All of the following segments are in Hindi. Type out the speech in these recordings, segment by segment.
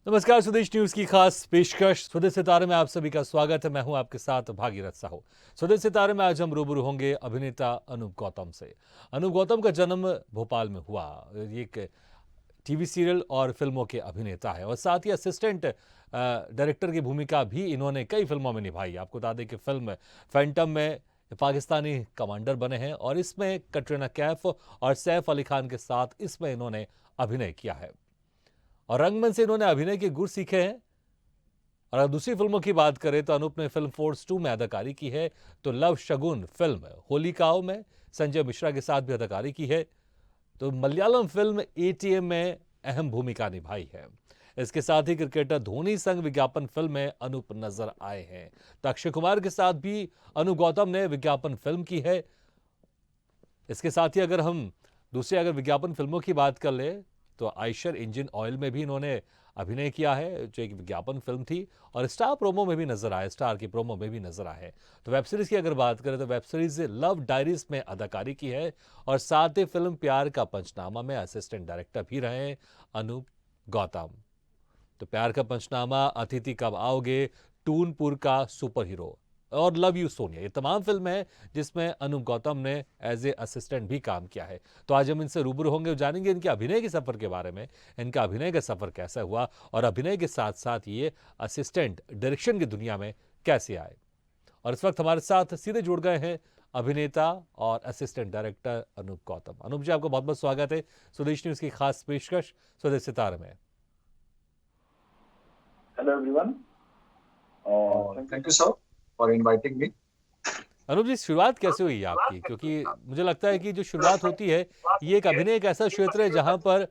नमस्कार, स्वदेश न्यूज की खास पेशकश स्वदेश सितारे में आप सभी का स्वागत है। मैं हूं आपके साथ भागीरथ साहू। स्वदेश सितारे में आज हम रूबरू होंगे अभिनेता अनूप गौतम से। अनूप गौतम का जन्म भोपाल में हुआ। ये एक टीवी सीरियल और फिल्मों के अभिनेता है और साथ ही असिस्टेंट डायरेक्टर की भूमिका भी इन्होंने कई फिल्मों में निभाई। आपको बता दें कि फिल्म फैंटम में पाकिस्तानी कमांडर बने हैं और इसमें कटरीना कैफ और सैफ अली खान के साथ इसमें इन्होंने अभिनय किया है और रंगमंच से इन्होंने अभिनय के गुर सीखे हैं। और अगर दूसरी फिल्मों की बात करें तो अनूप ने फिल्म फोर्स 2 में अदाकारी की है, तो लव शगुन फिल्म होलिकाओं में संजय मिश्रा के साथ भी अदाकारी की है, तो मलयालम फिल्म एटीएम में अहम भूमिका निभाई है। इसके साथ ही क्रिकेटर धोनी संग विज्ञापन फिल्म में अनूप नजर आए हैं। तो अक्षय कुमार के साथ भी अनूप गौतम ने विज्ञापन फिल्म की है। इसके साथ ही अगर हम दूसरी विज्ञापन फिल्मों की बात कर ले तो आयशर इंजन ऑयल में भी इन्होंने अभिनय किया है, जो एक विज्ञापन फिल्म थी, और स्टार प्रोमो में भी नजर आए, स्टार की प्रोमो में भी नजर आए। तो वेब सीरीज की अगर बात करें तो वेब सीरीज लव डायरीज में अदाकारी की है और साथ ही फिल्म प्यार का पंचनामा में असिस्टेंट डायरेक्टर भी रहे अनूप गौतम। तो प्यार का पंचनामा, अतिथि कब आओगे, टूनपुर का सुपर हीरो और लव यू सोनिया, ये तमाम फिल्म है जिसमें अनूप गौतम ने एज ए असिस्टेंट भी काम किया है। तो आज हम इनसे रूबरू होंगे और जानेंगे इनके अभिनय के सफर के बारे में, इनका अभिनय का सफर कैसा हुआ और अभिनय के साथ साथ ये असिस्टेंट डायरेक्शन की दुनिया में कैसे आए। और इस वक्त हमारे साथ सीधे जुड़ गए हैं अभिनेता और असिस्टेंट डायरेक्टर अनूप गौतम। अनूप जी, आपको बहुत बहुत स्वागत है स्वदेश न्यूज की खास पेशकश स्वदेश सितारे में। Hello everyone. Thank you sir for inviting me. Anoop जी, शुरुआत कैसे हुई आपकी? क्योंकि मुझे लगता है कि जो शुरुआत होती है, ये एक अभिनय एक ऐसा क्षेत्र है जहां पर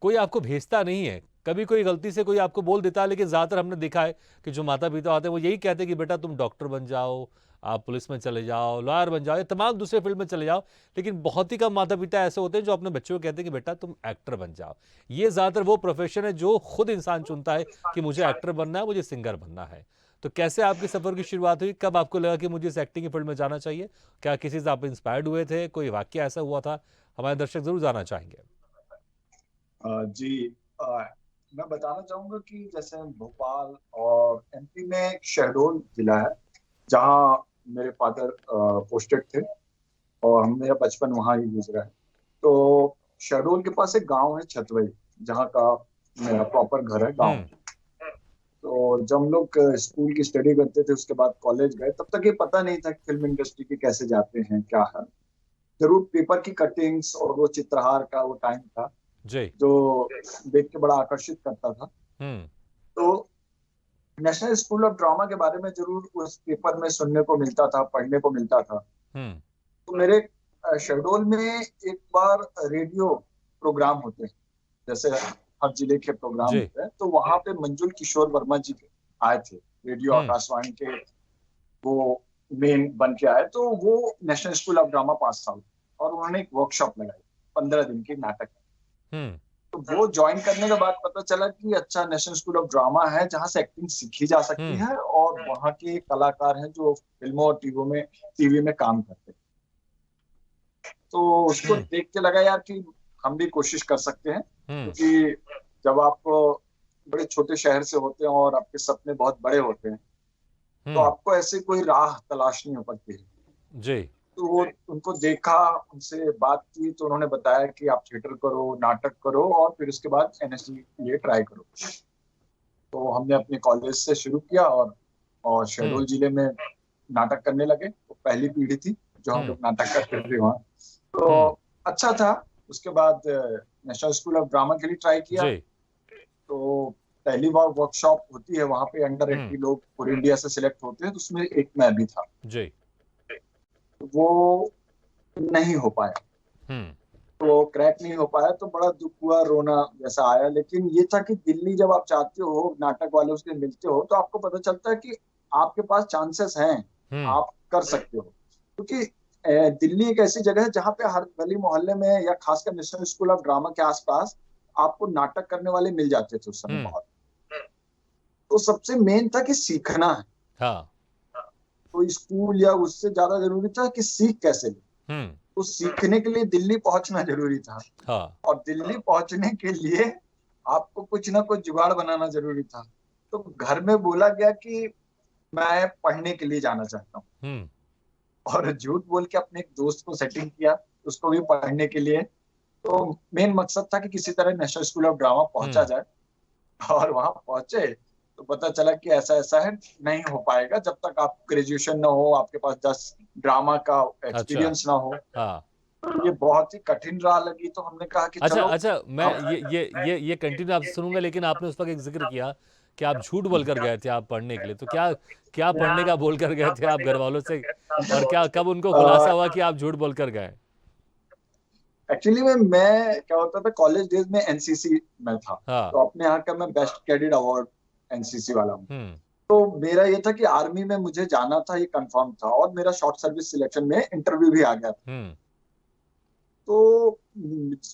कोई आपको भेजता नहीं है। कभी कोई गलती से कोई आपको बोल देता है, लेकिन ज्यादातर हमने देखा है कि जो माता पिता होते हैं वो यही कहते हैं कि बेटा तुम डॉक्टर बन जाओ, आप पुलिस में चले जाओ, लॉयर बन जाओ, या तमाम दूसरे फील्ड में चले जाओ। लेकिन बहुत ही कम माता पिता ऐसे होते हैं जो अपने बच्चों को कहते हैं कि बेटा तुम एक्टर बन जाओ। ये ज्यादातर वो प्रोफेशन है जो खुद इंसान चुनता है कि मुझे एक्टर बनना है, मुझे सिंगर बनना है। तो कैसे आपके सफर की शुरुआत हुई? कब आपको लगा कि मुझे इस एक्टिंग की फील्ड में जाना चाहिए? क्या किसी से आप इंस्पायर्ड हुए थे? कोई वाक्य ऐसा हुआ था? हमारे दर्शक जरूर जानना चाहेंगे। जी, मैं बताना चाहूंगा कि जैसे भोपाल और एमपी में एक शहडोल जिला है जहाँ मेरे फादर पोस्टेड थे और मेरा बचपन वहाँ ही गुजरा है। तो शहडोल के पास एक गांव है छतवई, जहाँ का मेरा प्रॉपर घर है गांव। तो जब हम लोग स्कूल की स्टडी करते थे, उसके बाद कॉलेज गए, तब तक ये पता नहीं था कि फिल्म इंडस्ट्री के कैसे जाते हैं, क्या है। जरूर पेपर की कटिंग्स और वो चित्रहार का वो टाइम था जी। जो देख के बड़ा आकर्षित करता था। तो नेशनल स्कूल ऑफ ड्रामा के बारे में जरूर उस पेपर में सुनने को मिलता था, पढ़ने को मिलता था। तो मेरे शहडोल में एक बार रेडियो प्रोग्राम होते हैं, जैसे हर जिले के प्रोग्राम होते हैं, तो वहां पे मंजुल किशोर वर्मा जी आए थे, रेडियो आकाशवाणी के वो मेन बन के आए। तो वो national school of drama pass out और उन्होंने एक वर्कशॉप लगाई 15 दिन की नाटक। तो वो ज्वाइन करने के बाद पता चला कि अच्छा, नेशनल स्कूल ऑफ ड्रामा है जहाँ से एक्टिंग सीखी जा सकती है और वहाँ के कलाकार हैं जो फिल्मों और टीवी में काम करते हैं। तो उसको देख के लगा यार कि हम भी कोशिश कर सकते हैं, क्योंकि जब आप बड़े छोटे शहर से होते हैं और आपके सपने बहुत बड़े होते हैं, तो आपको ऐसे कोई राह तलाशनी पड़ती है जी। तो वो उनको देखा, उनसे बात की, तो उन्होंने बताया कि आप थिएटर करो, नाटक करो और फिर उसके बाद एनएसडी के लिए ट्राई करो। तो हमने अपने कॉलेज से शुरू किया और शहडोल जिले में नाटक करने लगे। तो पहली पीढ़ी थी जो हम लोग नाटक करते थे वहाँ। तो अच्छा था। उसके बाद नेशनल स्कूल ऑफ ड्रामा के लिए ट्राई किया। तो पहली बार वर्कशॉप होती है वहाँ पे, अंडर 80 लोग पूरे इंडिया से सिलेक्ट होते हैं, तो उसमें एक मैं भी था जी। वो नहीं हो पाया, तो क्रैक नहीं हो पाया, तो बड़ा दुख हुआ, रोना जैसा आया। लेकिन ये था कि दिल्ली जब आप जाते हो, नाटक वालों से मिलते हो, तो आपको पता चलता है कि आपके पास चांसेस हैं, आप कर सकते हो। क्योंकि दिल्ली एक ऐसी जगह है जहाँ पे हर गली मोहल्ले में या खासकर नेशनल स्कूल ऑफ ड्रामा के आसपास आपको नाटक करने वाले मिल जाते थे उस समय बहुत। तो सबसे मेन था कि सीखना है। हाँ। तो स्कूल या उससे ज्यादा जरूरी था कि सीख कैसे ले। तो सीखने के लिए दिल्ली पहुंचना जरूरी था। हाँ। और दिल्ली पहुंचने के लिए आपको कुछ ना कुछ जुगाड़ बनाना जरूरी था। तो घर में बोला गया कि मैं पढ़ने के लिए जाना चाहता हूँ, और झूठ बोल के अपने एक दोस्त को सेटिंग किया, उसको भी पढ़ने के लिए। तो मेन मकसद था कि किसी तरह नेशनल स्कूल ऑफ ड्रामा पहुंचा जाए, और वहां पहुंचे तो पता चला कि ऐसा ऐसा है, नहीं हो पाएगा जब तक आप ग्रेजुएशन ना हो, आपके पास 10 ड्रामा का अच्छा। एक्सपीरियंस ना हो। हाँ। तो ये बहुत ही कठिन राह लगी, तो हमने कहा कि अच्छा चलो अच्छा, मैं हम ये कंटिन्यू आपसे सुनूंगा, लेकिन आपने उस वक्त एक जिक्र किया कि आप झूठ बोलकर गए थे आप पढ़ने के लिए, तो क्या क्या पढ़ने का बोलकर गए थे आप घर वालों से, और क्या कब उनको खुलासा हुआ कि आप झूठ बोलकर गए? एक्चुअली मैं क्या होता था, कॉलेज डेज में एनसीसी में था। हाँ। तो अपने यहाँ का मैं बेस्ट कैडेट अवार्ड एनसीसी वाला हूँ। हम्म। तो मेरा ये था कि आर्मी में मुझे जाना था, ये कंफर्म था, और मेरा शॉर्ट सर्विस सिलेक्शन में इंटरव्यू भी आ गया था। हम्म। तो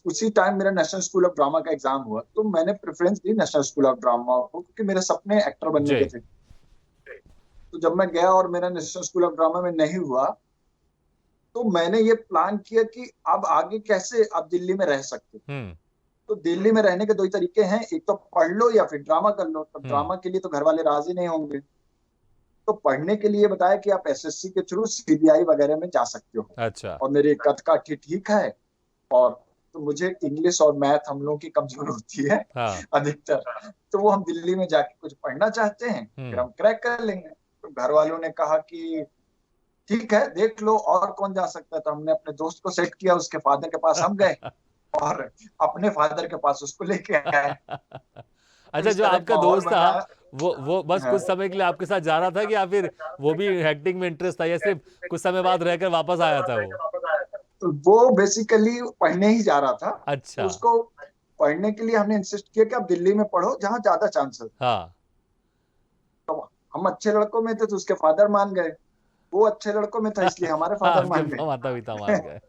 उसी टाइम मेरा नेशनल स्कूल ऑफ ड्रामा का एग्जाम हुआ, तो मैंने preference the national school of drama को, क्योंकि मेरे सपने एक्टर बनने जी। के थे। तो जब मैं गया और मेरा नेशनल स्कूल ऑफ ड्रामा में नहीं हुआ, तो मैंने ये प्लान किया कि अब आगे कैसे आप दिल्ली में रह सकते। हम्म। तो दिल्ली में रहने के दो ही तरीके हैं, एक तो पढ़ लो या फिर ड्रामा कर लो। तो हम्म। ड्रामा के लिए तो घर वाले राजी नहीं होंगे। तो पढ़ने के लिए बताया कि आप एसएससी के थ्रू सीबीआई वगैरह में जा सकते हो, अच्छा। और मेरी कद काठी ठीक है। और तो मुझे इंग्लिश और मैथ हम लोगों की कमजोर होती है हाँ। अधिकतर। तो वो हम दिल्ली में जाके कुछ पढ़ना चाहते हैं, फिर हम्म। हम क्रैक कर लेंगे। तो घर वालों ने कहा कि ठीक है देख लो, और कौन जा सकता है। तो हमने अपने दोस्त को सेट किया, उसके फादर के पास हम गए, और अपने फादर के पास उसको लेके आए। तो अच्छा, इस जो तरह एक आपका माहौल दोस्त था बना। वो बस हाँ। कुछ समय के लिए आपके साथ जा रहा था, कि या फिर वो भी एक्टिंग में इंटरेस्ट था, या सिर्फ कुछ समय बाद रहकर वापस आया था वो? तो वो बेसिकली पढ़ने ही जा रहा था। तो अच्छा। उसको पढ़ने के लिए हमने इंसिस्ट किया कि आप दिल्ली में पढ़ो, जहाँ ज्यादा चांस है। हाँ। तो हम अच्छे लड़कों में थे, तो उसके फादर मान गए। वो अच्छे लड़कों में था, इसलिए हमारे फादर आपके मान गए। माता पिता मान गए।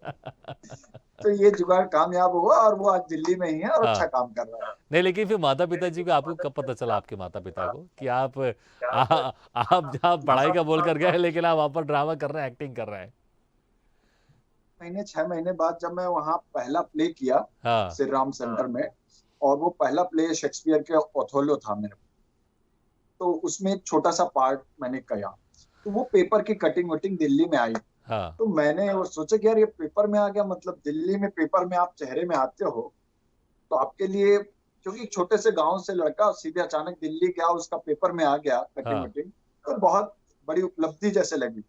तो ये जुगाड़ कामयाब हुआ, और वो आज दिल्ली में ही है और अच्छा हाँ। काम कर रहा नहीं, लेकिन फिर माता पिता जी को आपको कब पता चला, आपके माता पिता को, कि आप जहाँ पढ़ाई का बोल कर गए, लेकिन आप वहां पर ड्रामा कर रहे हैं, एक्टिंग कर रहे हैं? है। महीने 6 महीने बाद जब मैं वहाँ पहला प्ले किया हाँ। श्री राम सेंटर में, और वो पहला प्ले शेक्सपियर के ओथेलो था मेरे। तो उसमें एक छोटा सा पार्ट मैंने किया। तो वो पेपर की कटिंग वटिंग दिल्ली में आई। हाँ। तो मैंने वो सोचा कि यार ये पेपर में आ गया, मतलब दिल्ली में पेपर में आप चेहरे में आते हो, तो आपके लिए, क्योंकि छोटे से गांव से लड़का सीधे अचानक दिल्ली गया, उसका पेपर में आ गया कटिंग हाँ। वटिंग, तो बहुत बड़ी उपलब्धि जैसे लगी।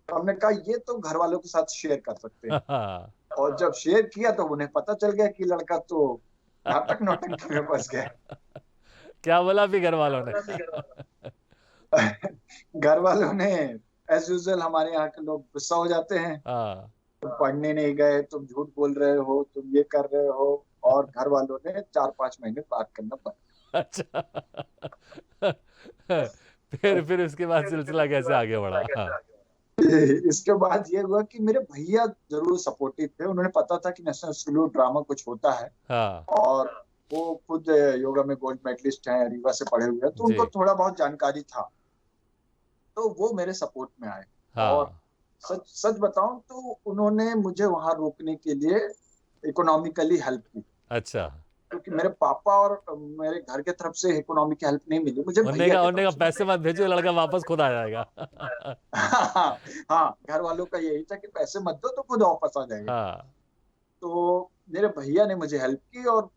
तो हमने कहा ये तो घर वालों के साथ शेयर कर सकते हैं। हाँ। और जब शेयर किया तो उन्हें पता चल गया कि लड़का तो नाटक नौटंकी में फंस गया। क्या बोला फिर घर वालों ने? घर वालों ने एज यूजुअल, हमारे यहाँ के लोग गुस्सा हो जाते हैं। हाँ। तुम पढ़ने नहीं गए, तुम झूठ बोल रहे हो, तुम ये कर रहे हो। और घर वालों ने 4-5 महीने बात करना बंद। अच्छा। फिर उसके बाद सिलसिला कैसे आगे बढ़ा? हाँ। इसके बाद ये हुआ कि मेरे भैया जरूर सपोर्टिव थे, उन्होंने पता था कि नेशनल स्कूल ऑफ ड्रामा कुछ होता है। हाँ। और वो खुद योगा में गोल्ड मेडलिस्ट हैं, रीवा से पढ़े हुए हैं, तो जी। उनको थोड़ा बहुत जानकारी था। तो वो मेरे सपोर्ट में आए। और हाँ। सच सच बताऊं तो उन्होंने मुझे वहां रोकने के लिए इकोनॉमिकली हेल्प की, अच्छा। क्योंकि मेरे पापा और मेरे घर के तरफ से इकोनॉमिक हेल्प नहीं मिली, मुझे उन्होंने भैया कहा की उन्होंने तरफ कहा से पैसे मत भेजो, लड़का वापस खुद आ जाएगा। हाँ। हाँ, घर वालों का यही था कि पैसे मत दो तो खुद वापस आ जाएगा। हाँ। तो मेरे भैया ने मुझे हेल्प की, और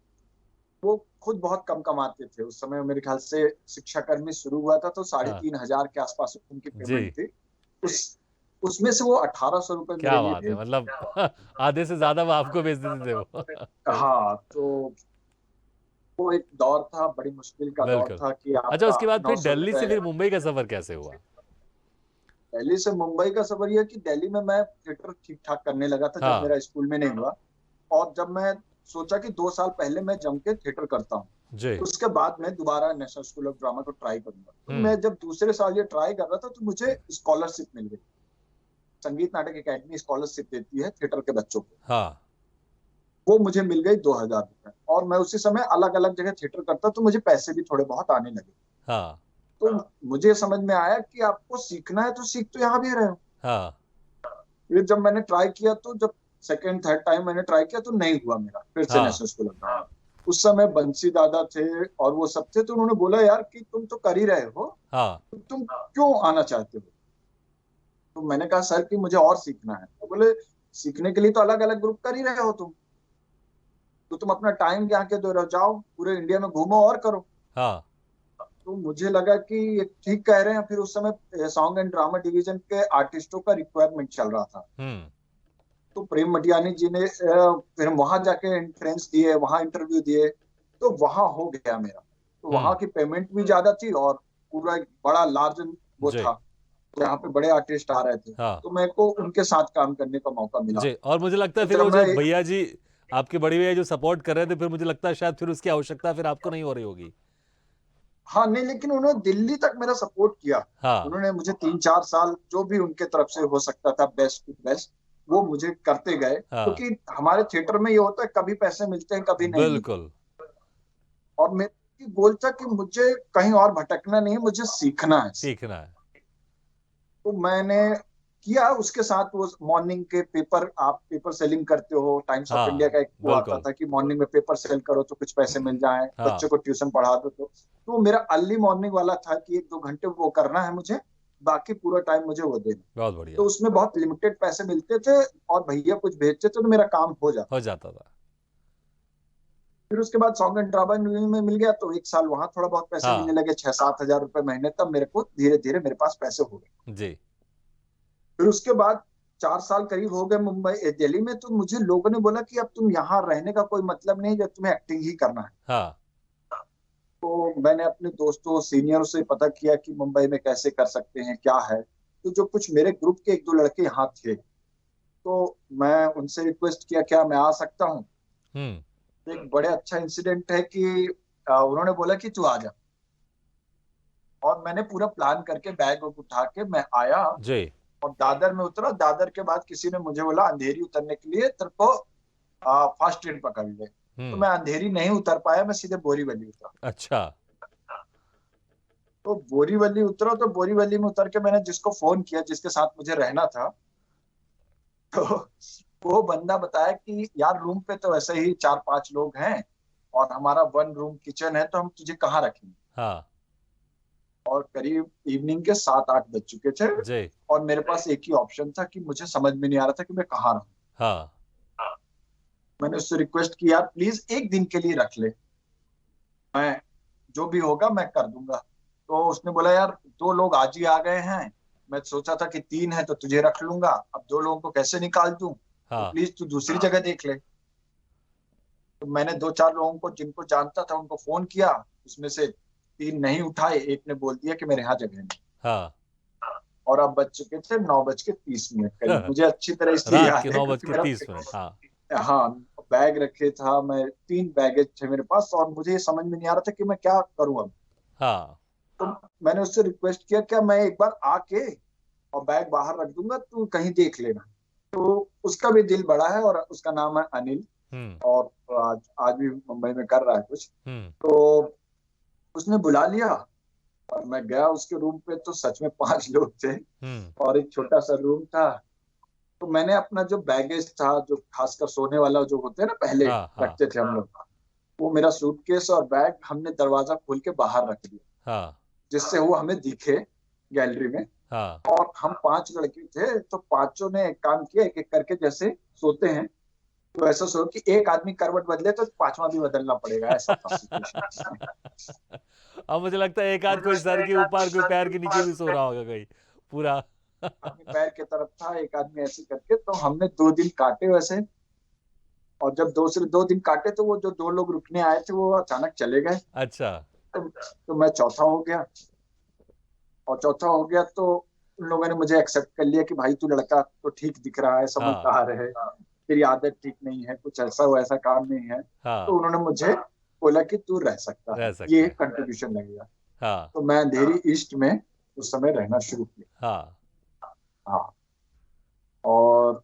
वो खुद बहुत कम कमाते थे उस समय। मेरे ख्याल से शिक्षा कर्मी शुरू हुआ था, तो साढ़े हाँ। तीन हजार के आसपास उनकी जी। पेमेंट थी। उस उसमें से वो 1800 रुपये मेरे क्या लिए बात है, भेज। मतलब आधे से ज्यादा वो आपको भेज देते थे वो। हाँ, तो वो एक दौर था, बड़ी मुश्किल का दौर बिल्कुल। था कि अच्छा, आपका उसके बाद नौ फिर सौ दिल्ली से रुपए फिर मुंबई का सफर कैसे हुआ? दिल्ली से मुंबई का सफर यह कि दिल्ली में मैं थिएटर ठीक ठाक करने लगा था जब हाँ। मेरा स्कूल में नहीं हुआ। और जब मैं सोचा कि 2 साल पहले मैं जम के थिएटर करता हूँ, जी। उसके बाद मैं दोबारा नेशनल स्कूल ऑफ ड्रामा को ट्राई करूंगा। तो हम्म। मैं जब दूसरे साल ये ट्राई कर रहा था, तो मुझे स्कॉलरशिप मिल गई। संगीत नाटक एकेडमी स्कॉलरशिप देती है थिएटर के बच्चों को। हाँ। वो मुझे मिल गई 2000 रुपए, और मैं उसी समय अलग अलग जगह थिएटर करता, तो मुझे पैसे भी थोड़े बहुत आने लगे। हाँ। तो मुझे समझ में आया कि आपको सीखना है तो सीख तो यहाँ भी रहे हो। हाँ। फिर जब मैंने ट्राई किया, तो जब सेकेंड थर्ड टाइम मैंने ट्राई किया तो नहीं हुआ मेरा, फिर से हाँ। National school of drama. उस समय बंसी दादा थे और वो सब थे, तो उन्होंने बोला यार कि तुम तो कर ही रहे हो, हाँ तो तुम क्यों आना चाहते हो? तो मैंने कहा सर कि मुझे और सीखना है। तो बोले सीखने के लिए तो अलग अलग ग्रुप कर ही रहे हो तुम, तो तुम अपना टाइम यहाँ के दो रहो, जाओ पूरे इंडिया में घूमो और करो। हाँ तो मुझे लगा कि ये ठीक कह रहे हैं। फिर उस समय सॉन्ग एंड ड्रामा डिवीजन के आर्टिस्टों का रिक्वायरमेंट चल रहा था। हम्म तो प्रेम मटियानी जी ने फिर वहां जाके एंट्रेंस दिए, वहां इंटरव्यू दिए, तो वहां हो गया मेरा। तो वहां हम्म की पेमेंट भी ज्यादा थी और पूरा एक बड़ा लार्ज वो जी था, जहाँ पे बड़े आर्टिस्ट आ रहे थे, हाँ तो मेरे को उनके साथ काम करने का मौका मिला। जी। और मुझे लगता है तो फिर जब वो मैं, जो भैया जी, आपके बड़े भैया जो सपोर्ट कर रहे थे, फिर मुझे लगता है शायद फिर उसकी आवश्यकता फिर आपको नहीं हो रही होगी। हाँ नहीं, लेकिन उन्होंने दिल्ली तक मेरा सपोर्ट किया। हाँ उन्होंने मुझे 3-4 साल जो भी उनके तरफ से हो सकता था बेस्ट टू बेस्ट, वो मुझे करते गए, हाँ क्योंकि हमारे थिएटर में ये होता है कभी पैसे मिलते हैं कभी नहीं मिलते। बिल्कुल। और मेरी गोल था कि मुझे कहीं और भटकना नहीं है, मुझे सीखना है। सीखना है। तो मैंने किया उसके साथ। वो मॉर्निंग के पेपर, आप पेपर सेलिंग करते हो, टाइम्स ऑफ इंडिया हाँ का एक वो आता बिल्कुल। था कि मॉर्निंग में पेपर सेल करो तो कुछ पैसे मिल जाएं, हाँ बच्चों को ट्यूशन पढ़ा दो। तो मेरा अर्ली मॉर्निंग वाला था कि 1-2 घंटे वो करना है मुझे, बाकी पूरा टाइम मुझे वो देना। बहुत तो बढ़िया। उसमें बहुत लिमिटेड पैसे मिलते थे और भैया कुछ भेजते थे, तो मेरा काम हो जाता। हो जाता था। फिर उसके बाद सॉन्ग एंड ड्रामा में मिल गया, तो 1 साल वहां थोड़ा बहुत पैसे हाँ मिलने लगे, 6-7 हजार रुपए महीने। तब मेरे को धीरे धीरे मेरे पास पैसे हो गए। जी। फिर उसके बाद 4 साल करीब हो गए मुंबई दिल्ली में, तो मुझे लोगों ने बोला कि अब तुम यहाँ रहने का कोई मतलब नहीं, जब तुम्हें एक्टिंग ही करना है। हाँ तो मैंने अपने दोस्तों सीनियर से पता किया कि मुंबई में कैसे कर सकते हैं, क्या है। तो जो कुछ मेरे ग्रुप के 1-2 लड़के यहाँ थे, तो मैं उनसे रिक्वेस्ट किया क्या मैं आ सकता हूँ। हम्म तो एक बड़े अच्छा इंसिडेंट है कि उन्होंने बोला कि तू आ जा। और मैंने पूरा प्लान करके बैग उठा के मैं आया जी। और दादर में उतरा। दादर के बाद किसी ने मुझे बोला अंधेरी उतरने के लिए तेरे को फास्ट ट्रेन पकड़ ले। तो हम्म मैं अंधेरी नहीं उतर पाया, मैं सीधे बोरीवली उतरा। अच्छा। तो बोरीवली उतरा, तो बोरीवली में उतर के मैंने जिसको फोन किया, जिसके साथ मुझे रहना था, तो वो बंदा बताया कि यार रूम पे तो ऐसे ही 4-5 लोग हैं और हमारा 1 रूम किचन है, तो हम तुझे कहाँ रखेंगे। हाँ और करीब इवनिंग के 7-8 बज चुके थे जी। और मेरे पास एक ही ऑप्शन था कि मुझे समझ में नहीं आ रहा था कि मैं कहाँ रहूं। हाँ मैंने उससे रिक्वेस्ट की यार प्लीज एक दिन के लिए रख ले, मैं जो भी होगा मैं कर दूंगा। तो उसने बोला यार 2 लोग आज ही आ गए हैं, मैं सोचा था कि 3 है तो तुझे रख लूंगा, अब 2 लोगों को कैसे निकाल दूं, तो हाँ प्लीज तू दूसरी जगह देख ले। तो मैंने 2-4 लोगों को जिनको जानता था उनको फोन किया, उसमें से 3 नहीं उठाए, एक ने बोल दिया कि मेरे यहाँ जगह नहीं। हाँ और अब बज चुके थे 9:30 करीब, मुझे अच्छी तरह इसलिए रात के याद है नौ बज क्योंकि के मेरा, तीस मिनट हाँ। हाँ, बैग रखे था मैं, 3 बैगेज थे मेरे पास और मुझे ये समझ में नहीं आ रहा था कि मैं क्या करूँ अब। हाँ तो मैंने उससे रिक्वेस्ट किया क्या मैं एक बार आके और बैग बाहर रख दूंगा, तू कहीं देख लेना। तो उसका भी दिल बड़ा है और उसका नाम है अनिल, हम्म और आज आज भी मुंबई में कर रहा है कुछ। हम्म तो उसने बुला लिया और मैं गया उसके रूम पे, तो सच में 5 लोग थे हम्म और एक छोटा सा रूम था। तो मैंने अपना जो बैगेज था, जो खासकर सोने वाला जो होते हैं ना पहले हाँ हाँ रखते थे हम लोग, वो मेरा सूटकेस और बैग हमने दरवाजा खोल के बाहर रख दिया, हाँ जिससे वो हमें दिखे गैलरी में। हाँ और हम 5 लड़के थे, तो पांचों ने एक काम किया, एक एक करके जैसे सोते हैं, तो ऐसा सो कि एक आदमी करवट बदले तो पांचवा भी बदलना पड़ेगा, ऐसा था सिचुएशन। अब मुझे लगता है एक आध कोई सर के ऊपर कोई पैर के नीचे भी सो रहा होगा कहीं पूरा। आदमी पैर की तरफ था, एक आदमी ऐसे करके, तो हमने 2 दिन काटे वैसे। और जब 2 दिन काटे, तो वो जो 2 लोग रुकने आए थे वो अचानक चले गए। अच्छा। तो मैं चौथा हो गया। और चौथा हो गया तो उन लोगों ने मुझे एक्सेप्ट कर लिया कि भाई तू लड़का तो ठीक दिख रहा है, हाँ समझदार है, तेरी आदत ठीक नहीं है, कुछ ऐसा वैसा काम नहीं है। तो हाँ उन्होंने मुझे बोला कि तू रह सकता है, रह ये सकता है। कंट्रीब्यूशन लगेगा। हाँ तो मैं अंधेरी ईस्ट में उस समय रहना शुरू किया। हाँ हाँ। और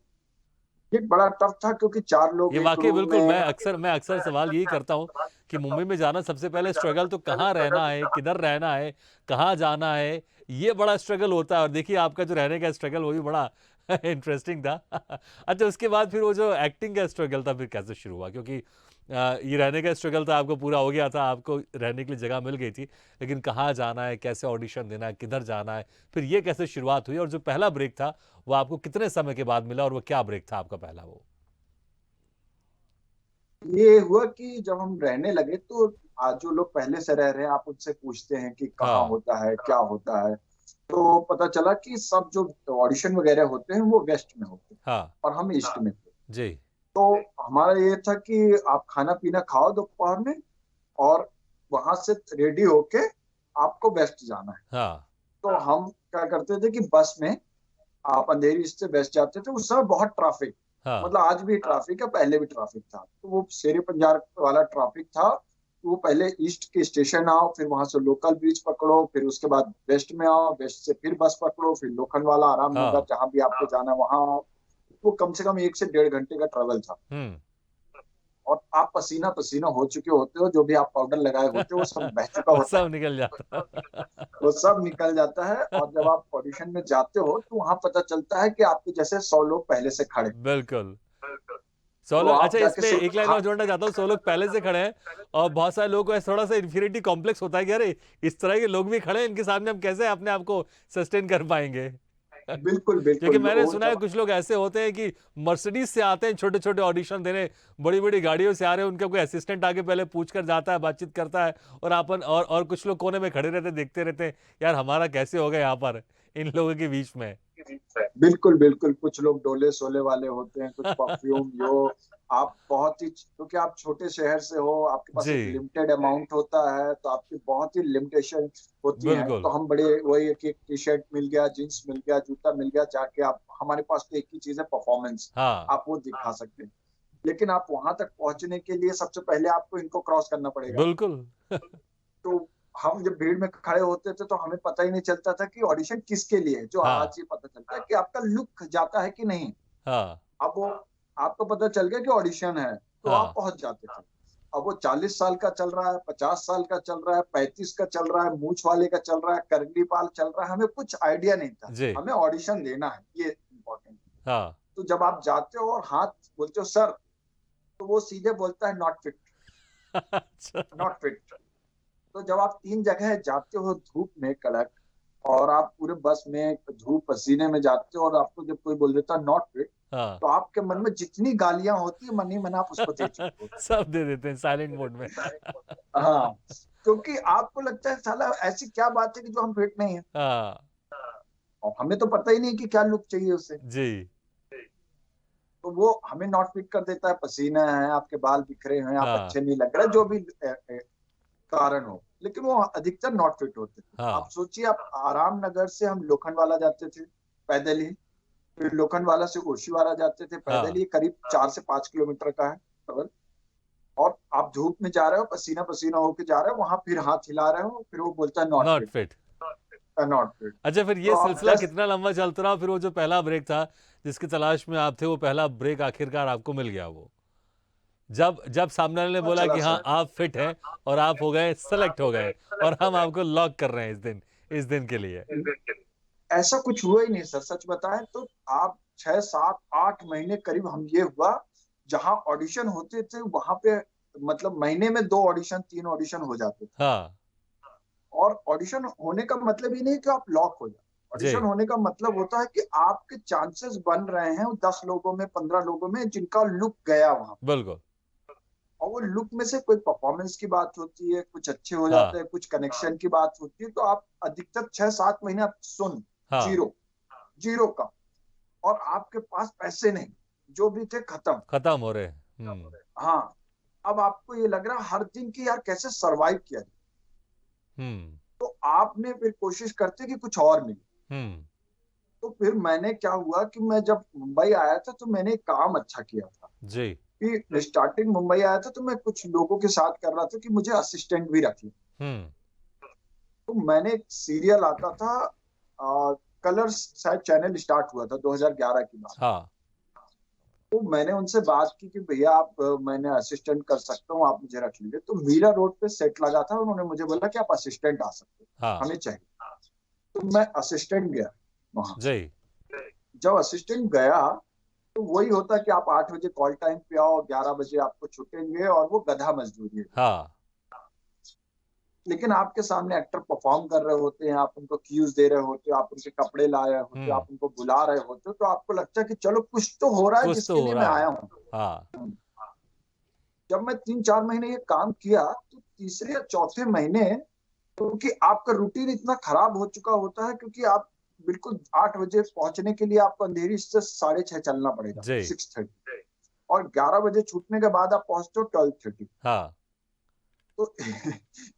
ये बड़ा टफ था क्योंकि 4 लोग ये एक वाकई रूम बिल्कुल। में। मैं अक्सर सवाल यही करता हूँ कि मुंबई में जाना सबसे पहले स्ट्रगल तो कहाँ रहना है, किधर रहना है, कहाँ जाना है, ये बड़ा स्ट्रगल होता है। और देखिए आपका जो रहने का स्ट्रगल वो भी बड़ा इंटरेस्टिंग था। अच्छा उसके बाद फिर वो जो एक्टिंग का स्ट्रगल था फिर कैसे शुरू हुआ, क्योंकि ये रहने का स्ट्रगल तो आपको पूरा हो गया था, आपको रहने के लिए जगह मिल गई थी, लेकिन कहाँ जाना है, कैसे ऑडिशन देना है, किधर जाना है, फिर ये कैसे शुरुआत हुई और जो पहला ब्रेक था वो आपको कितने समय के बाद मिला और वो क्या ब्रेक था आपका पहला वो? ये हुआ कि जब हम रहने लगे तो आज जो लोग पहले से रह रहे हैं आप उनसे पूछते हैं कि कहाँ हाँ, होता है क्या होता है, तो पता चला कि सब जो ऑडिशन वगैरह होते हैं वो वेस्ट में होते हैं हाँ, और हम ईस्ट में थे। जी, तो हमारा ये था कि आप खाना पीना खाओ दोपहर में और वहां से रेडी होके आपको वेस्ट जाना है। हाँ, तो हम क्या करते थे कि बस में आप अंधेरी से वेस्ट जाते थे, उस समय बहुत ट्रैफिक, हाँ, मतलब आज भी ट्रैफिक है, पहले भी ट्रैफिक था, तो वो शेरे पंजाब वाला ट्रैफिक था। तो वो पहले ईस्ट के स्टेशन आओ, फिर वहां से लोकल ब्रिज पकड़ो, फिर उसके बाद वेस्ट में आओ, वेस्ट से फिर बस पकड़ो, फिर लोखंड आराम नगर हाँ, जहां भी आपको जाना है वहां आओ। वो कम से कम 1 से 1.5 घंटे का ट्रेवल था। हम्म। और आप पसीना पसीना हो चुके होते हो, जो भी आप पाउडर लगाए होते हो वो सब बह चुका वो होता सब है, निकल जाता। वो सब निकल जाता है। और जब आप ऑडिशन में जाते हो तो वहां पता चलता है कि आपके जैसे 100 लोग पहले से खड़े। बिल्कुल। 100 तो लोग, आप अच्छा जाके इसमें सिर्फ एक लाइन हाँ, और जोड़ना चाहता हूँ, 100 लोग पहले से खड़े हैं और बहुत सारे लोगों को ऐसा थोड़ा सा इन्फीरिटी कॉम्प्लेक्स होता है कि अरे इस तरह के लोग भी खड़े हैं, इनके सामने हम कैसे अपने आप को सस्टेन कर पाएंगे। बिल्कुल क्योंकि बिल्कुल मैंने वो सुना है जब कुछ लोग ऐसे होते हैं कि मर्सिडीज से आते हैं छोटे छोटे ऑडिशन देने, बड़ी बड़ी गाड़ियों से आ रहे हैं, उनका कोई असिस्टेंट आके पहले पूछ कर जाता है, बातचीत करता है और अपन और कुछ लोग कोने में खड़े रहते देखते रहते हैं, यार हमारा कैसे होगा यहाँ पर इन लोगों के बीच में। बिल्कुल बिल्कुल कुछ लोग डोले सोले वाले होते हैं, कुछ परफ्यूम जो आप बहुत ही, क्योंकि आप छोटे शहर से हो, आपके पास एक जी, लिमिटेड अमाउंट होता है, तो आपकी बहुत ही लिमिटेशन होती है। तो बिल्कुल, हम बड़े वही है कि एक टी शर्ट मिल गया, जींस मिल गया, जूता मिल गया, जाके आप, हमारे पास तो एक ही चीज है, परफॉर्मेंस, हाँ, आप वो दिखा सकते हैं। लेकिन आप वहां तक पहुंचने के लिए सबसे पहले आपको इनको क्रॉस करना पड़ेगा। बिल्कुल। तो हम जब भीड़ में खड़े होते थे तो हमें पता ही नहीं चलता था कि ऑडिशन किसके लिए है। जो हाँ, आज ये पता चलता है कि आपका लुक जाता है कि नहीं। हाँ, अब वो आपको पता चल गया कि ऑडिशन है, तो आप हाँ, पहुंच जाते थे। अब वो 40 साल का चल रहा है, 50 साल का चल रहा है, 35 का चल रहा है, मूछ वाले का चल रहा है, करंडी पाल चल रहा है, हमें कुछ आइडिया नहीं था। जी, हमें ऑडिशन देना है, ये इम्पोर्टेंट। हाँ। तो जब आप जाते हो और हाथ बोलते हो सर, तो वो सीधे बोलता है नॉट फिट, अच्छा, नॉट फिट। तो जब आप 3 जगह जाते हो धूप में कड़क, और आप पूरे बस में धूप पसीने में जाते हो, और आपको जब कोई बोल देता नॉट फिट, हाँ। तो आपके मन में जितनी गालियां होती है मन ही मन आप उसको दे चुके हो। सब दे देते हैं साइलेंट मोड में। हाँ, क्योंकि आपको लगता है साला ऐसी क्या बात है कि जो हम फिट नहीं है, हाँ, और हमें तो पता ही नहीं कि क्या लुक चाहिए उससे। जी, तो वो हमें नॉट फिट कर देता है, पसीना है, आपके बाल बिखरे हैं, आप हाँ, अच्छे नहीं लग रहे, जो भी कारण हो, लेकिन वो अधिकतर नॉट फिट होते थे। आप हाँ, सोचिए, आप आराम नगर से हम लोखंड वाला जाते थे पैदल ही, फिर लोखंड वाला से ओशीवारा जाते थे पैदल हाँ, ही, करीब 4 से 5 किलोमीटर का है ट्रेवल। और आप धूप में जा रहे हो, पसीना पसीना होके जा रहे हो, वहां फिर हाथ हिला रहे हो, फिर वो बोलता है not not fit, fit. Not fit. अच्छा, फिर तो ये आप सिलसिला 10, कितना लंबा चलता रहा, फिर वो जो पहला ब्रेक था जिसकी तलाश में आप थे, वो पहला ब्रेक आखिरकार आपको मिल गया वो, जब जब सामने वाले ने बोला चला कि हाँ सर। आप फिट हैं और आप हो गए, सेलेक्ट हो गए और हम आपको लॉक कर रहे हैं इस दिन के लिए। ऐसा कुछ हुआ ही नहीं सर, सच बताएं तो। आप 6 7 8 महीने करीब हम ये हुआ, जहां ऑडिशन होते थे वहां पे, मतलब महीने में 2 ऑडिशन 3 ऑडिशन हो जाते थे। हाँ, और ऑडिशन होने का मतलब ही नहीं कि आप लॉक हो जाए। जी, ऑडिशन होने का मतलब होता है कि आपके चांसेस बन रहे हैं 10 लोगों में, 15 लोगों में, जिनका लुक गया वहां। बिल्कुल, और वो लुक में से कोई परफॉर्मेंस की बात होती है, कुछ अच्छे हो जाते हाँ, हैं, कुछ कनेक्शन की बात होती है, तो आप अधिकतर 6 7 महीने आप सुन, हाँ, जीरो, जीरो का। और आपके पास पैसे नहीं, जो भी थे खत्म। खत्म हो रहे। हाँ, अब आपको ये लग रहा है हर दिन की यार कैसे सरवाइव किया जाए। हम्म, तो आपने फिर कोशिश करते कि कुछ और मिले। हम्म, तो फिर मैंने क्या हुआ कि मैं जब मुंबई आया था तो मैंने एक काम अच्छा किया था, जी, कि स्टार्टिंग मुंबई आया था तो मैं कुछ लोगों के साथ कर रहा था कि मुझे असिस्टेंट भी रख लिया। हम्म, तो मैंने एक सीरियल आता था, कलर्स शायद चैनल स्टार्ट हुआ था 2011 की बात। हाँ, तो मैंने उनसे बात की कि भैया आप, मैंने असिस्टेंट कर सकता हूँ, आप मुझे रख लीजिए। तो मीरा रोड पे सेट लगा था, उन्होंने मुझे बोला कि आप असिस्टेंट आ सकते हो, हाँ, हमें चाहिए। तो मैं असिस्टेंट गया वहां। जी, जब असिस्टेंट गया तो वही होता कि आप 8 बजे कॉल टाइम पे आओ, 11 बजे आपको छुटेंगे, और वो गधा मजदूरी है। हाँ। लेकिन आपके सामने एक्टर परफॉर्म कर रहे होते हैं, आप उनको क्यूज दे रहे होते हो, आप उनके कपड़े ला रहे होते हो, हम्म। आप उनको बुला रहे होते हो, तो आपको लगता है कि चलो कुछ तो हो रहा है कुछ तो जिसके हो लिए मैं रहा है। आया हूँ। हाँ। जब मैं 3-4 महीने ये काम किया, तो तीसरे या चौथे महीने, क्योंकि आपका रूटीन इतना खराब हो चुका होता है, क्योंकि आप बिल्कुल 8 बजे पहुंचने के लिए आपको अंधेरी से 6:30 चलना पड़ेगा, जी। 6:30, और 11 बजे छूटने के बाद आप पहुंचते हो 12:30। हाँ। तो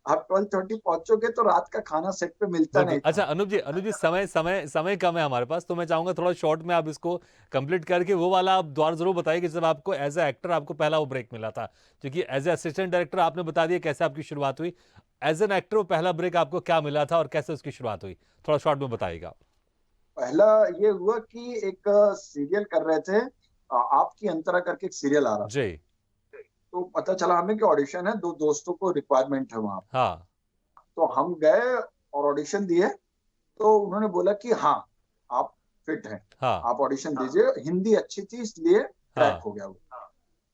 आप 12:30 पहुंचोगे तो रात का खाना सेट पे मिलता बिल्कुल। नहीं अच्छा था। अनूप जी, समय समय समय कम है हमारे पास, तो मैं चाहूंगा थोड़ा शॉर्ट में आप इसको कंप्लीट करके वो वाला आप द्वार जरूर बताइए कि जब आपको एज ए एक्टर आपको पहला वो ब्रेक मिला था, क्योंकि एज ए असिस्टेंट डायरेक्टर आपने बता दिया कैसे आपकी शुरुआत हुई। एज एन एक्टर वो पहला ब्रेक आपको क्या मिला था और कैसे उसकी शुरुआत हुई, थोड़ा शॉर्ट में बताइएगा। पहला ये हुआ कि एक सीरियल कर रहे थे, आपकी अंतरा करके एक सीरियल आ रहा था। जी। तो पता चला हमें कि ऑडिशन है, दो दोस्तों को रिक्वायरमेंट है वहां। हाँ। तो हम गए और ऑडिशन दिए। तो उन्होंने बोला कि हाँ, आप फिट हैं, हाँ। आप ऑडिशन दीजिए। हिंदी अच्छी थी इसलिए क्रैक हाँ। हो गया वो।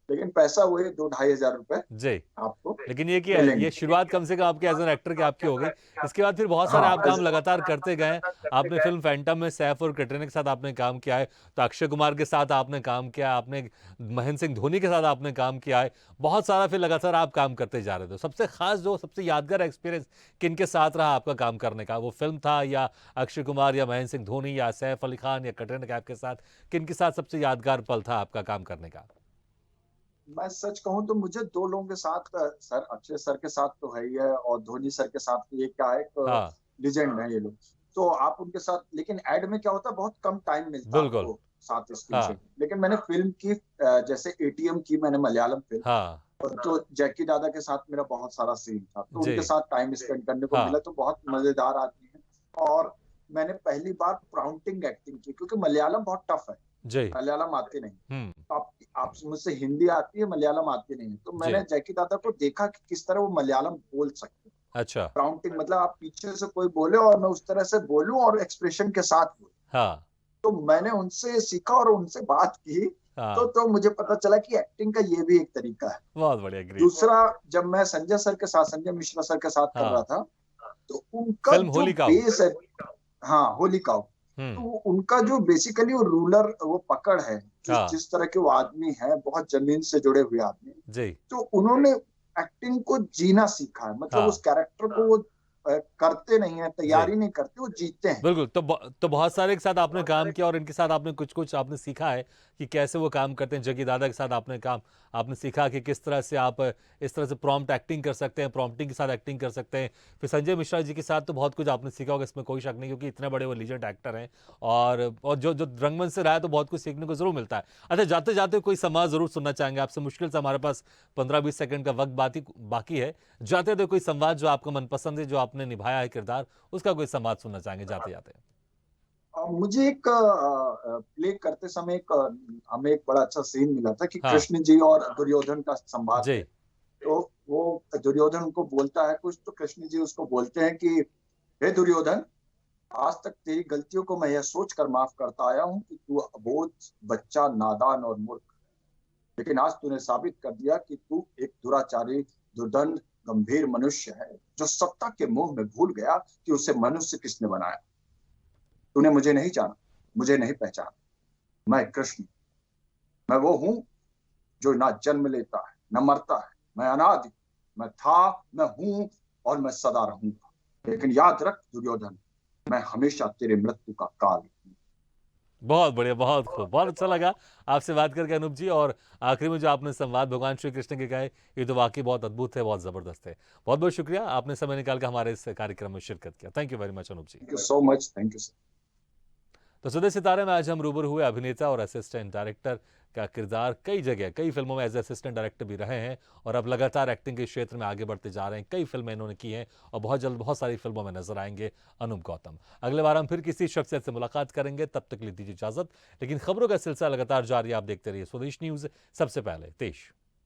लेकिन पैसा वही 2-2,500 रुपए जी। आपको लेकिन ये कि मिलेंगे। ये शुरुआत कम से कम आपके एज एन एक्टर के आपकी हो गई। इसके बाद फिर बहुत सारे हाँ, आप काम लगातार करते गए। आपने फिल्म फैंटम में सैफ और कैटरीना के साथ आपने काम किया है, तो अक्षय कुमार के साथ आपने काम किया, आपने महेंद्र सिंह धोनी के साथ आपने काम किया है, बहुत सारा फिर लगातार आप काम करते जा रहे थे। सबसे खास जो सबसे यादगार एक्सपीरियंस किन के साथ रहा आपका काम करने का, वो फिल्म था या अक्षय कुमार या महेंद्र सिंह धोनी या सैफ अली खान या कैटरीना कैफ के साथ, किन के साथ सबसे यादगार पल था आपका काम करने का? मैं सच कहूं तो मुझे दो लोगों के साथ, सर अक्षय सर के साथ तो है ही है, और धोनी सर के साथ तो ये क्या है, एक हाँ। लिजेंड है ये लोग। तो आप उनके साथ, लेकिन एड में क्या होता है, बहुत कम टाइम मिलता है बिल्कुल। आपको साथ स्क्रीन हाँ। से। लेकिन मैंने फिल्म की, जैसे एटीएम की मैंने मलयालम फिल्म, हाँ। और तो जैकी दादा के साथ मेरा बहुत सारा सीन था, तो जी। उनके साथ टाइम स्पेंड करने को मिला, हाँ। तो बहुत मजेदार आदमी है। और मैंने पहली बार प्राउंटिंग एक्टिंग की, क्योंकि मलयालम बहुत टफ है, जी। मलयालम आती नहीं। हम्म। तो आप मुझसे हिंदी आती है, मलयालम आती नहीं है, तो जी। मैंने जैकी दादा को देखा कि किस तरह वो मलयालम बोल सकते हैं। अच्छा। प्राउंटिंग मतलब आप पीछे से कोई बोले और मैं उस तरह से बोलूं और एक्सप्रेशन के साथ बोलूं। हाँ। तो मैंने उनसे सीखा और उनसे बात की। हाँ। तो मुझे पता चला कि एक्टिंग का ये भी एक तरीका है। बहुत बढ़िया, ग्रेट। दूसरा, जब मैं संजय सर के साथ, संजय मिश्रा सर के साथ कर रहा हाँ। था, तो उनका फिल्म जो होली काऊ। बेस है, हाँ होली काउ, तो हम्म। उनका जो बेसिकली वो रूलर वो पकड़ है, हाँ। जिस तरह के वो आदमी है, बहुत जमीन से जुड़े हुए आदमी, जी। तो उन्होंने एक्टिंग को जीना सीखा है। मतलब उस हाँ। कैरेक्टर को वो करते नहीं है, जी। तैयारी नहीं करते, वो जीते हैं। बिल्कुल। तो बहुत सारे के साथ आपने काम किया और इनके साथ आपने कुछ कुछ आपने सीखा है कि कैसे वो काम करते हैं। जगी दादा के साथ आपने सीखा कि किस तरह से आप इस तरह से प्रॉम्प्ट एक्टिंग कर सकते हैं, प्रॉम्प्टिंग के साथ एक्टिंग कर सकते हैं। फिर संजय मिश्रा जी के साथ तो बहुत कुछ आपने सीखा होगा, इसमें कोई शक नहीं, क्योंकि इतने बड़े वो लीजेंड एक्टर हैं। और जो जो रंगमंच से रहा है तो बहुत कुछ सीखने को जरूर मिलता है। अच्छा, जाते जाते कोई संवाद जरूर सुनना चाहेंगे आपसे, मुश्किल से हमारे पास 15-20 सेकंड का वक्त बाकी है। जाते जाते कोई संवाद जो आपका मनपसंद है, जो आपने निभाया है किरदार, उसका कोई संवाद सुनना चाहेंगे जाते जाते? मुझे एक प्ले करते समय हमें एक बड़ा अच्छा सीन मिला था कि हाँ। कृष्ण जी और दुर्योधन का संवाद है। जी। तो वो दुर्योधन उनको बोलता है कुछ, तो कृष्ण जी उसको बोलते हैं कि हे दुर्योधन, आज तक तेरी गलतियों को मैं यह सोच कर माफ करता आया हूँ कि तू अबोध, बच्चा, नादान और मूर्ख, लेकिन आज तूने साबित कर दिया कि तू एक दुराचारी, दुर्दंड, गंभीर मनुष्य है, जो सत्ता के मोह में भूल गया कि उसे मनुष्य किसने बनाया। तूने मुझे नहीं जाना, मुझे नहीं पहचाना। मैं कृष्ण, मैं वो हूं जो ना जन्म लेता है न मरता है। मैं अनादि, मैं था, मैं हूं, और मैं सदा रहूंगा। लेकिन याद रख दुर्योधन, मैं हमेशा तेरे मृत्यु का काल हूं। बहुत बढ़िया, बहुत खूब, बहुत अच्छा लगा आपसे बात करके अनूप जी। और आखिरी में जो आपने संवाद भगवान श्री कृष्ण के कहे, ये तो वाकई बहुत अद्भुत है, बहुत ज़बरदस्त है। बहुत बहुत शुक्रिया, आपने समय निकाल कर हमारे इस कार्यक्रम में शिरकत किया। Thank you very much Anoop ji. Thank you so much, thank you sir. तो सुबह सितारे में आज हम रूबरू हुए अभिनेता और असिस्टेंट डायरेक्टर का किरदार कई जगह कई फिल्मों में एज असिस्टेंट डायरेक्टर भी रहे हैं, और अब लगातार एक्टिंग के क्षेत्र में आगे बढ़ते जा रहे हैं। कई फिल्में इन्होंने की हैं और बहुत जल्द बहुत सारी फिल्मों में नजर आएंगे अनूप गौतम। अगले बार हम फिर किसी शख्सियत से मुलाकात करेंगे, तब तक के लिए दीजिए इजाजत। लेकिन खबरों का सिलसिला लगातार जारी, आप देखते रहिए स्वदेश न्यूज, सबसे पहले देश।